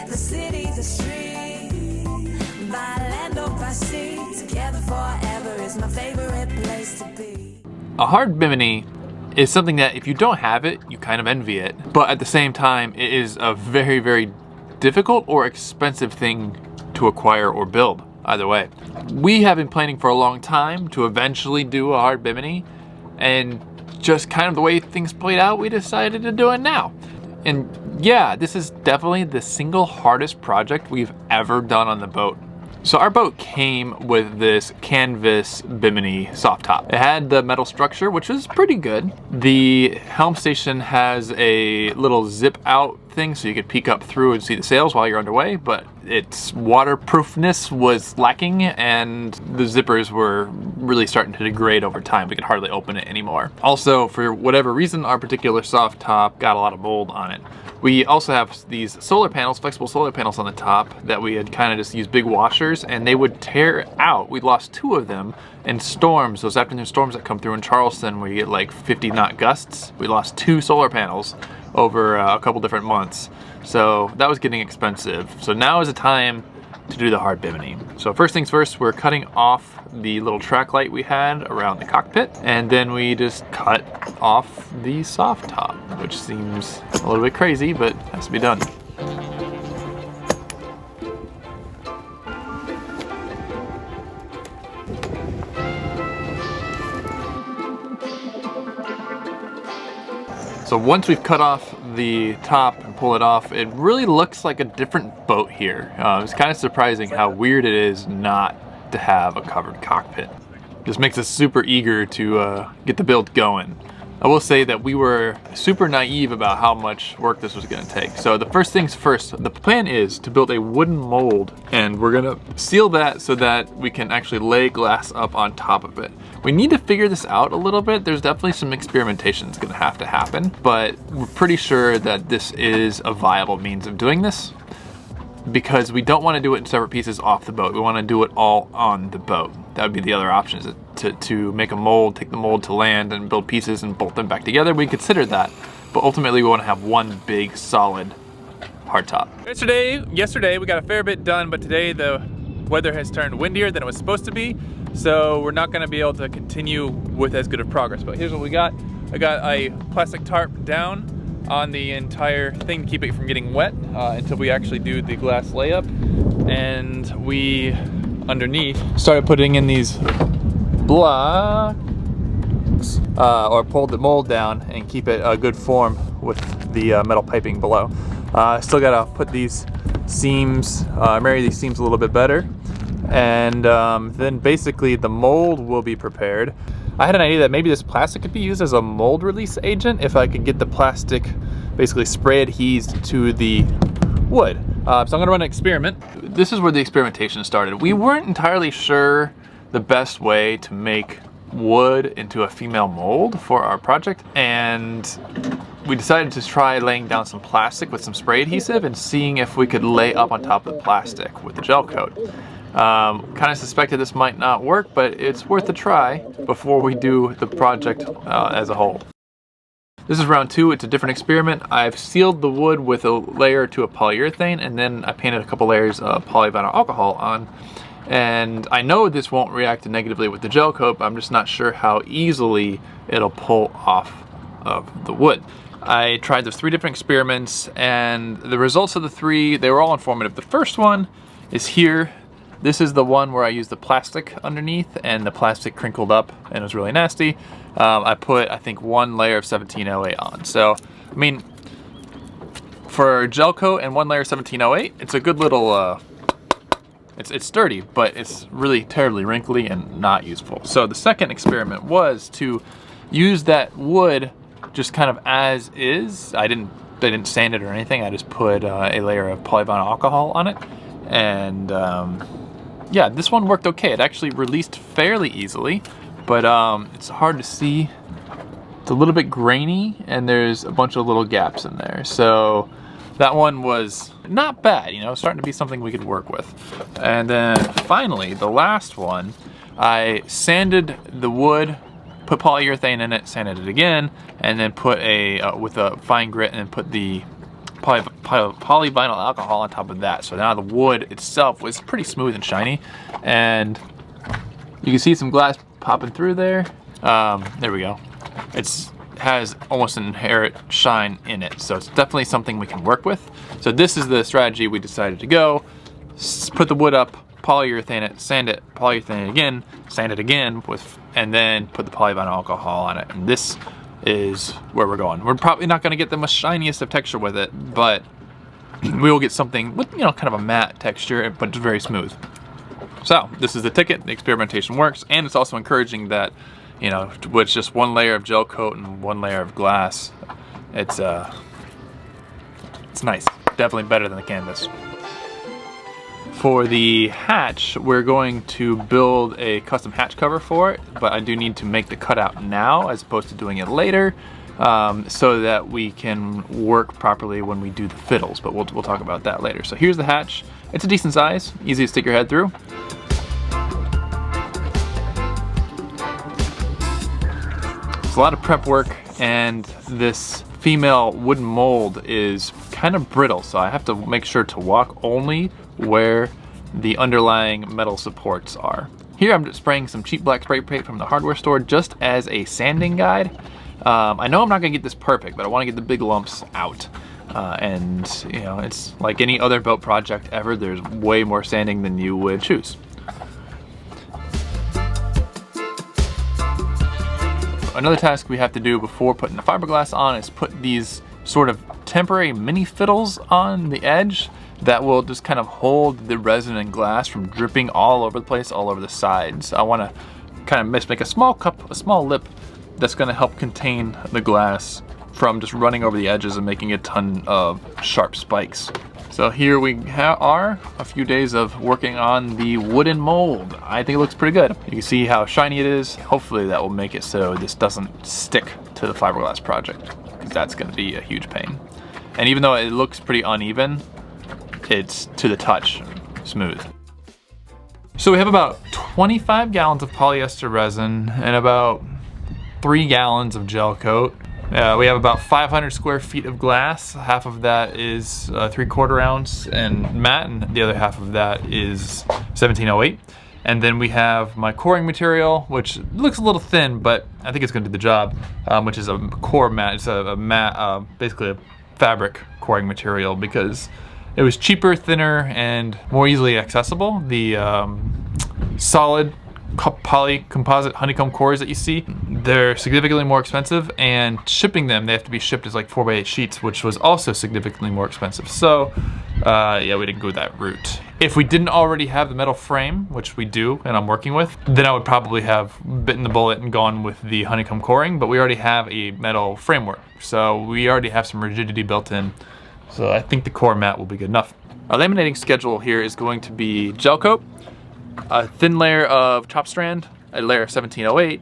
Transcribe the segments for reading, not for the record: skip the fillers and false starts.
the city, the street, by land or by sea, together forever is my favorite place to be. A hard bimini is something that if you don't have it, you kind of envy it. But at the same time, it is a very, very difficult or expensive thing to acquire or build, either way. We have been planning for a long time to eventually do a hard bimini, and just kind of the way things played out, we decided to do it now. And yeah, this is definitely the single hardest project we've ever done on the boat. So our boat came with this canvas bimini soft top. It had the metal structure, which was pretty good. The helm station has a little zip out thing so you could peek up through and see the sails while you're underway, but its waterproofness was lacking and the zippers were really starting to degrade over time. We could hardly open it anymore. Also, for whatever reason, our particular soft top got a lot of mold on it. We also have these solar panels, flexible solar panels on the top that we had kind of just used big washers, and they would tear out. We lost 2 of them in storms, those afternoon storms that come through in Charleston where you get like 50 knot gusts. We lost 2 solar panels over a couple different months. So that was getting expensive. So now is the time to do the hard bimini. So first things first, we're cutting off the little track light we had around the cockpit, and then we just cut off the soft top, which seems a little bit crazy, but has to be done. So once we've cut off the top and pull it off, it really looks like a different boat here. It's kind of surprising how weird it is not to have a covered cockpit. Just makes us super eager to get the build going. I will say that we were super naive about how much work this was going to take. So the first things first, the plan is to build a wooden mold, and we're going to seal that so that we can actually lay glass up on top of it. We need to figure this out a little bit. There's definitely some experimentation that's going to have to happen, but we're pretty sure that this is a viable means of doing this, because we don't want to do it in separate pieces off the boat. We want to do it all on the boat. That would be the other option, is to make a mold, take the mold to land and build pieces and bolt them back together. We consider that, but ultimately we want to have one big solid hardtop. Yesterday we got a fair bit done, but today the weather has turned windier than it was supposed to be, so we're not going to be able to continue with as good of progress. But here's what we got. I got a plastic tarp down on the entire thing to keep it from getting wet until we actually do the glass layup, and we underneath started putting in these blocks or pulled the mold down and keep it a good form with the metal piping below. Still gotta put these seams, marry these seams a little bit better, and then basically the mold will be prepared. I had an idea that maybe this plastic could be used as a mold release agent if I could get the plastic basically spray adhesed to the wood. So I'm gonna run an experiment. This is where the experimentation started. We weren't entirely sure the best way to make wood into a female mold for our project, and we decided to try laying down some plastic with some spray adhesive and seeing if we could lay up on top of the plastic with the gel coat. Kind of suspected this might not work, but it's worth a try before we do the project as a whole. This is round 2. It's a different experiment. I've sealed the wood with a layer or 2 of polyurethane, and then I painted a couple layers of polyvinyl alcohol on. And I know this won't react negatively with the gel coat, but I'm just not sure how easily it'll pull off of the wood. I tried those 3 different experiments, and the results of the 3, they were all informative. The first one is here. This is the one where I used the plastic underneath, and the plastic crinkled up and it was really nasty. I put, I think, 1 layer of 1708 on. So, I mean, for gel coat and 1 layer of 1708, it's a good little, it's sturdy, but it's really terribly wrinkly and not useful. So the second experiment was to use that wood just kind of as is. I didn't sand it or anything. I just put a layer of polyvinyl alcohol on it, and yeah, this one worked okay. It actually released fairly easily, but it's hard to see. It's a little bit grainy, and there's a bunch of little gaps in there. So that one was not bad, you know, starting to be something we could work with. And then finally, the last one, I sanded the wood, put polyurethane in it, sanded it again, and then put with a fine grit, and then put the polyvinyl alcohol on top of that. So now the wood itself was pretty smooth and shiny. And you can see some glass popping through there. There we go. It has almost an inherent shine in it. So it's definitely something we can work with. So this is the strategy we decided to go. Put the wood up, polyurethane it, sand it, polyurethane it again, sand it again, and then put the polyvinyl alcohol on it. And this is where we're going. We're probably not going to get the most shiniest of texture with it, but we will get something with, you know, kind of a matte texture, but very smooth. So this is the ticket. The experimentation works, and it's also encouraging that, you know, with just one layer of gel coat and one layer of glass, it's nice. Definitely better than the canvas. For the hatch, we're going to build a custom hatch cover for it, but I do need to make the cutout now as opposed to doing it later, so that we can work properly when we do the fiddles, but we'll talk about that later. So here's the hatch. It's a decent size, easy to stick your head through. It's a lot of prep work, and this female wooden mold is kind of brittle, so I have to make sure to walk only where the underlying metal supports are. Here I'm just spraying some cheap black spray paint from the hardware store just as a sanding guide. I know I'm not gonna get this perfect, but I wanna get the big lumps out. And you know, it's like any other boat project ever, there's way more sanding than you would choose. Another task we have to do before putting the fiberglass on is put these sort of temporary mini fiddles on the edge that will just kind of hold the resin and glass from dripping all over the place, all over the sides. I want to kind of make a small cup, a small lip that's going to help contain the glass from just running over the edges and making a ton of sharp spikes. So here we are, a few days of working on the wooden mold. I think it looks pretty good. You can see how shiny it is. Hopefully that will make it so this doesn't stick to the fiberglass project, because that's going to be a huge pain. And even though it looks pretty uneven, it's to the touch smooth. So we have about 25 gallons of polyester resin and about 3 gallons of gel coat. We have about 500 square feet of glass. Half of that is 3/4 ounce and matte, and the other half of that is 1708. And then we have my coring material, which looks a little thin, but I think it's going to do the job, which is a core mat. It's a matte, basically a fabric coring material, because it was cheaper, thinner, and more easily accessible. The solid poly composite honeycomb cores that you see, they're significantly more expensive, and shipping them, they have to be shipped as like 4x8 sheets, which was also significantly more expensive. So yeah, we didn't go that route. If we didn't already have the metal frame, which we do and I'm working with, then I would probably have bitten the bullet and gone with the honeycomb coring, but we already have a metal framework, so we already have some rigidity built in. So I think the core mat will be good enough. Our laminating schedule here is going to be gel coat, a thin layer of chop strand, a layer of 1708,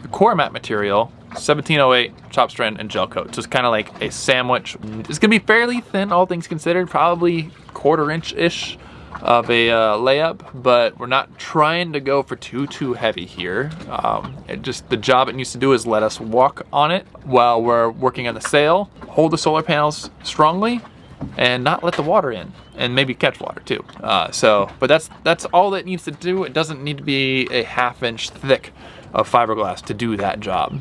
the core mat material, 1708, chop strand, and gel coat. So it's kind of like a sandwich. It's gonna be fairly thin, all things considered, probably 1/4 inch-ish of a layup, but we're not trying to go for too heavy here. The job it needs to do is let us walk on it while we're working on the sail, hold the solar panels strongly, and not let the water in, and maybe catch water too. But that's all it needs to do. It doesn't need to be a 1/2 inch thick of fiberglass to do that job.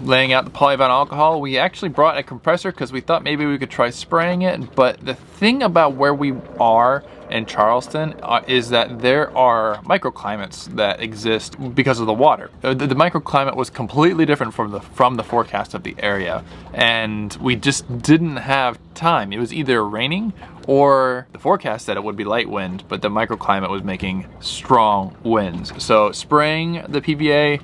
Laying out the polyvinyl alcohol, we actually brought a compressor because we thought maybe we could try spraying it, but the thing about where we are in Charleston is that there are microclimates that exist because of the water. The microclimate was completely different from the forecast of the area, and we just didn't have time. It was either raining or the forecast said it would be light wind, but the microclimate was making strong winds. So spraying the PVA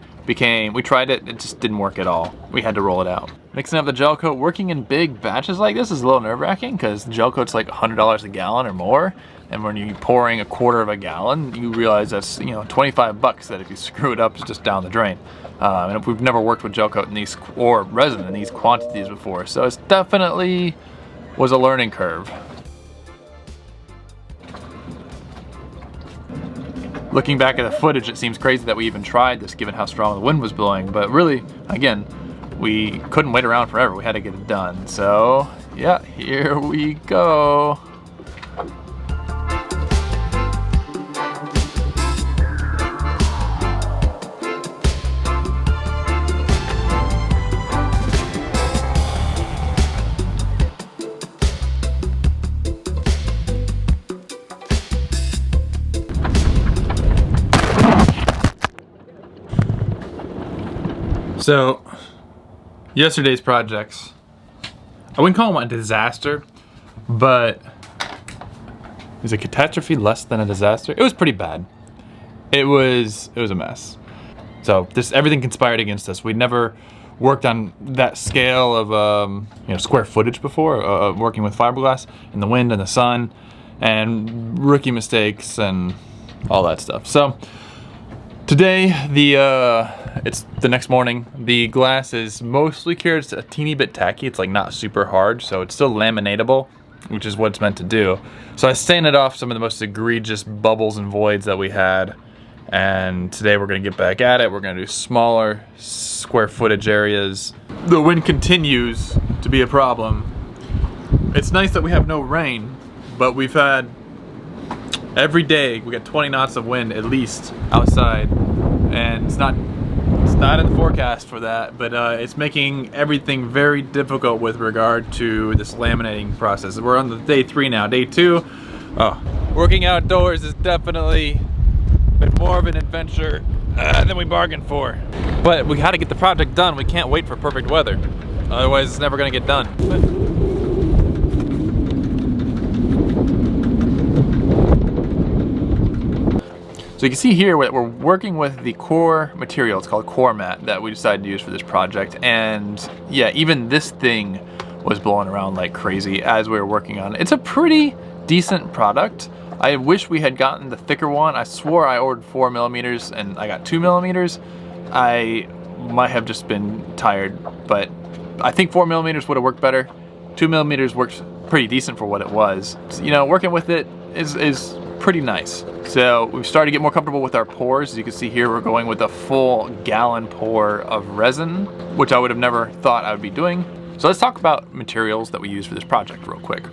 we tried it, it just didn't work at all. We had to roll it out. Mixing up the gel coat, working in big batches like this is a little nerve-wracking because gel coat's like $100 a gallon or more. And when you're pouring 1/4 of a gallon, you realize that's, you know, 25 bucks that if you screw it up, it's just down the drain. And we've never worked with gel coat in these, or resin in these quantities before. So it's definitely was a learning curve. Looking back at the footage, it seems crazy that we even tried this given how strong the wind was blowing, but really, again, we couldn't wait around forever. We had to get it done. So Yeah, here we go. So, yesterday's projects, I wouldn't call them a disaster, but is a catastrophe less than a disaster? It was pretty bad. It was a mess. So everything conspired against us. We'd never worked on that scale of square footage before, working with fiberglass in the wind and the sun, and rookie mistakes and all that stuff. So today, it's the next morning. The glass is mostly cured. It's a teeny bit tacky. It's like not super hard, so it's still laminatable, which is what it's meant to do. So I sanded off some of the most egregious bubbles and voids that we had, and today we're gonna get back at it. We're gonna do smaller square footage areas. The wind continues to be a problem. It's nice that we have no rain, but we've had every day we got 20 knots of wind at least outside, and it's not in the forecast for that, but it's making everything very difficult with regard to this laminating process. We're on the day 3 now. Day 2, working outdoors has definitely been more of an adventure than we bargained for. But we got to get the project done. We can't wait for perfect weather, otherwise it's never going to get done. So you can see here we're working with the core material. It's called core mat that we decided to use for this project. And yeah, even this thing was blowing around like crazy as we were working on it. It's a pretty decent product. I wish we had gotten the thicker one. I swore I ordered 4 millimeters and I got 2 millimeters. I might have just been tired, but I think 4 millimeters would have worked better. 2 millimeters works pretty decent for what it was. So, you know, working with it is pretty nice. So we've started to get more comfortable with our pours. As you can see here, we're going with a full gallon pour of resin, which I would have never thought I would be doing. So let's talk about materials that we use for this project real quick.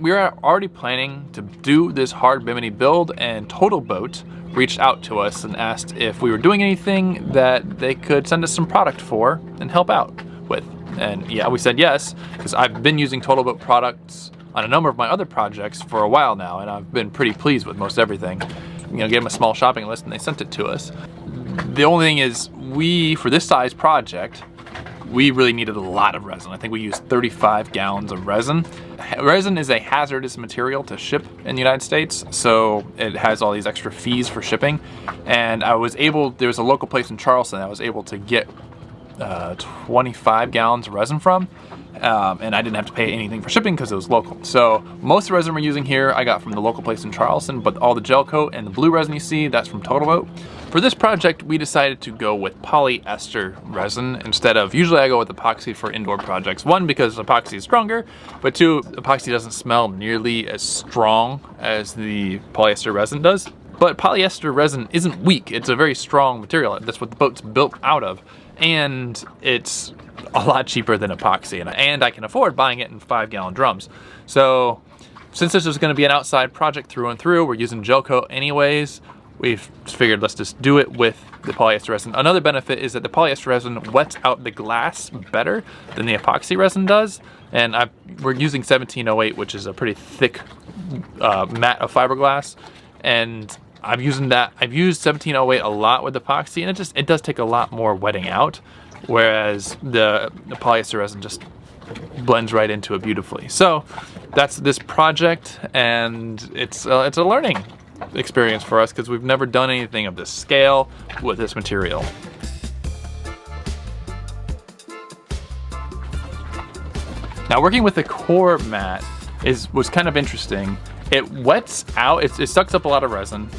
We are already planning to do this hard bimini build, and Total Boat reached out to us and asked if we were doing anything that they could send us some product for and help out with. And yeah, we said yes, because I've been using Total Boat products on a number of my other projects for a while now, and I've been pretty pleased with most everything. You know, gave them a small shopping list and they sent it to us. The only thing is, for this size project, we really needed a lot of resin. I think we used 35 gallons of resin. Resin is a hazardous material to ship in the United States, so it has all these extra fees for shipping. And there was a local place in Charleston I was able to get 25 gallons of resin from. And I didn't have to pay anything for shipping because it was local. So most of the resin we're using here I got from the local place in Charleston, but all the gel coat and the blue resin you see, that's from Total Boat. For this project, we decided to go with polyester resin instead of, usually I go with epoxy for indoor projects. 1, because epoxy is stronger, but 2, epoxy doesn't smell nearly as strong as the polyester resin does. But polyester resin isn't weak, it's a very strong material. That's what the boat's built out of. And it's a lot cheaper than epoxy, and I can afford buying it in 5-gallon drums. So since this is going to be an outside project through and through, we're using gel coat anyways. We've figured let's just do it with the polyester resin. Another benefit is that the polyester resin wets out the glass better than the epoxy resin does, and we're using 1708, which is a pretty thick mat of fiberglass, and I've used 1708 a lot with epoxy, and it does take a lot more wetting out, whereas the polyester resin just blends right into it beautifully. So that's this project, and it's a learning experience for us because we've never done anything of this scale with this material. Now, working with the core mat was kind of interesting. It wets out, it sucks up a lot of resin.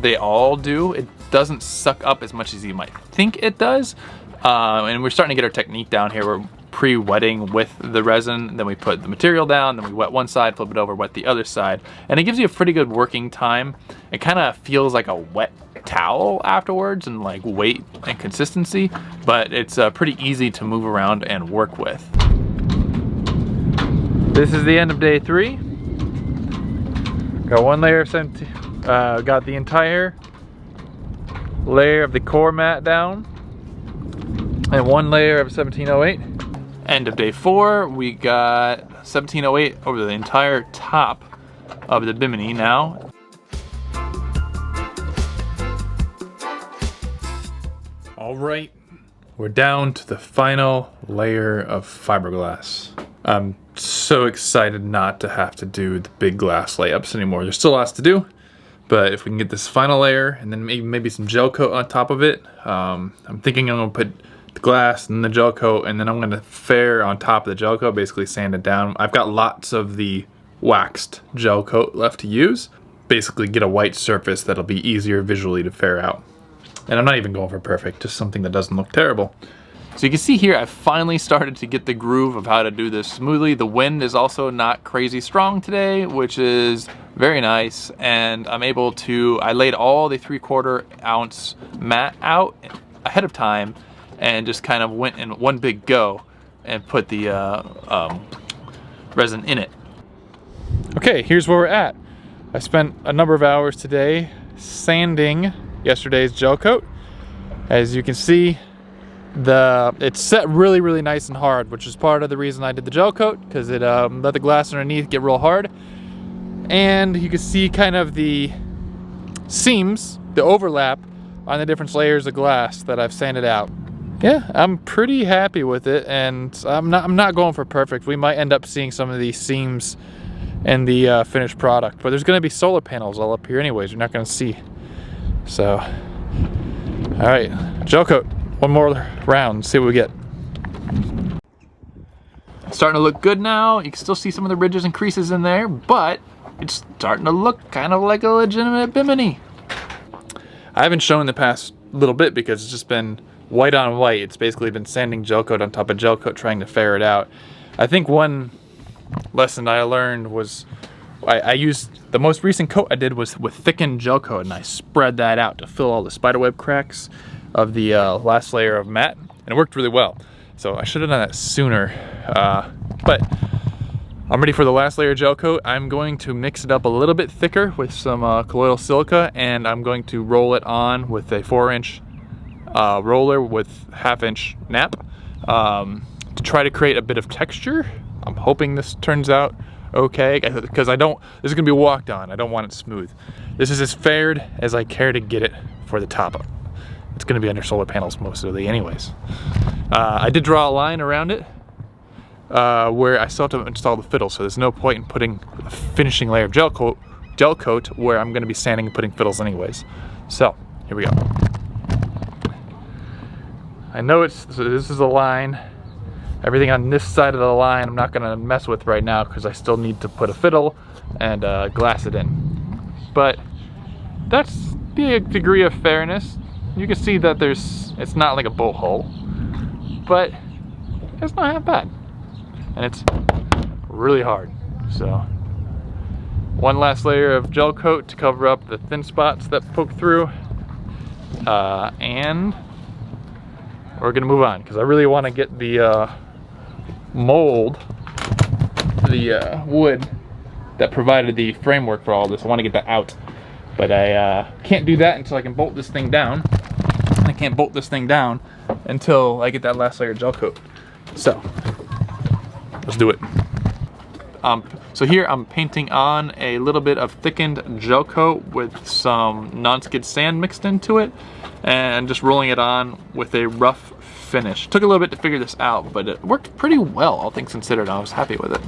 They all do. It doesn't suck up as much as you might think it does. And we're starting to get our technique down here. We're pre-wetting with the resin, then we put the material down, then we wet one side, flip it over, wet the other side. And it gives you a pretty good working time. It kind of feels like a wet towel afterwards and like weight and consistency, but it's pretty easy to move around and work with. This is the end of day 3. Got one layer of got the entire layer of the core mat down, and one layer of 1708. End of day 4, we got 1708 over the entire top of the bimini now. All right, we're down to the final layer of fiberglass. I'm so excited not to have to do the big glass layups anymore. There's still lots to do, but if we can get this final layer and then maybe some gel coat on top of it, I'm thinking I'm gonna put the glass and the gel coat, and then I'm gonna fair on top of the gel coat, basically sand it down. I've got lots of the waxed gel coat left to use. Basically get a white surface that'll be easier visually to fair out. And I'm not even going for perfect, just something that doesn't look terrible. So you can see here, I've finally started to get the groove of how to do this smoothly. The wind is also not crazy strong today, which is very nice. And I'm able to, I laid all the 3/4 ounce mat out ahead of time and just kind of went in one big go and put the resin in it. Okay, here's where we're at. I spent a number of hours today sanding yesterday's gel coat. As you can see, it's set really nice and hard, which is part of the reason I did the gel coat, because it let the glass underneath get real hard. And you can see kind of the seams, the overlap on the different layers of glass that I've sanded out. Yeah, I'm pretty happy with it, and I'm not going for perfect. We might end up seeing some of these seams in the finished product, but there's going to be solar panels all up here anyways. You're not going to see. So, all right, gel coat. One more round, see what we get. It's starting to look good now. You can still see some of the ridges and creases in there, but it's starting to look kind of like a legitimate bimini. I haven't shown the past little bit because it's just been white on white. It's basically been sanding gel coat on top of gel coat, trying to fair it out. I think one lesson I learned was I used the most recent coat I did was with thickened gel coat, and I spread that out to fill all the spiderweb cracks of the last layer of mat, and it worked really well. So I should have done that sooner, but I'm ready for the last layer of gel coat. I'm going to mix it up a little bit thicker with some colloidal silica, and I'm going to roll it on with a 4-inch roller with 1/2-inch nap to try to create a bit of texture. I'm hoping this turns out okay, because this is gonna be walked on. I don't want it smooth. This is as faired as I care to get it for the top. It's gonna be under solar panels mostly anyways. I did draw a line around it where I still have to install the fiddle, so there's no point in putting a finishing layer of gel coat where I'm gonna be sanding and putting fiddles anyways. So, here we go. I know so this is a line. Everything on this side of the line I'm not gonna mess with right now because I still need to put a fiddle and glass it in. But that's the degree of fairness. You can see that it's not like a bolt hole, but it's not that bad. And it's really hard. So, one last layer of gel coat to cover up the thin spots that poke through. And we're gonna move on because I really wanna get the mold, the wood that provided the framework for all this. I want to get that out, but I can't do that until I can bolt this thing down. I can't bolt this thing down until I get that last layer of gel coat. So let's do it. So here I'm painting on a little bit of thickened gel coat with some non-skid sand mixed into it, and just rolling it on with a rough finish. Took a little bit to figure this out, but it worked pretty well, all things considered. I was happy with it.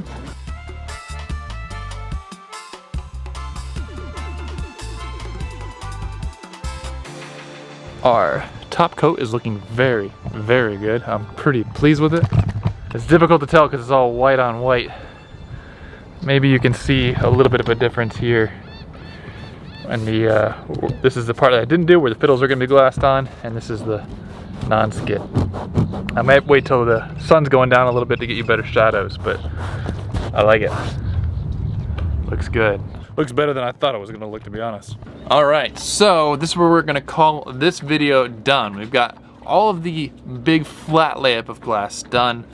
Our top coat is looking very good. I'm pretty pleased with it. It's difficult to tell because it's all white on white. Maybe you can see a little bit of a difference here. And this is the part that I didn't do where the fiddles are going to be glassed on, and this is the non-skid. I might wait till the sun's going down a little bit to get you better shadows, but I like it. Looks good. Looks better than I thought it was gonna look, to be honest. All right, so this is where we're gonna call this video done. We've got all of the big flat layup of glass done.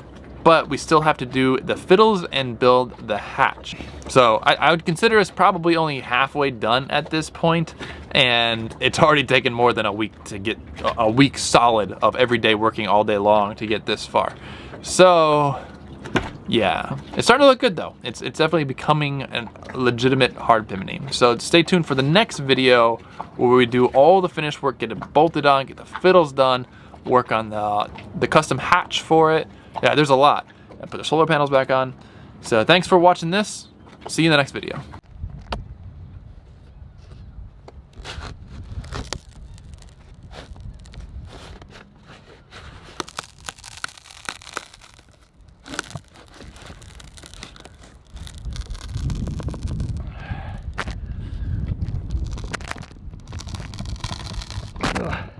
but we still have to do the fiddles and build the hatch. So I would consider us probably only halfway done at this point, and it's already taken more than a week to get a week solid of every day working all day long to get this far. So yeah, it's starting to look good though. It's definitely becoming a legitimate hard bimini. So stay tuned for the next video where we do all the finished work, get it bolted on, get the fiddles done, work on the custom hatch for it. Yeah, there's a lot. And put the solar panels back on. So thanks for watching this. See you in the next video. Ugh.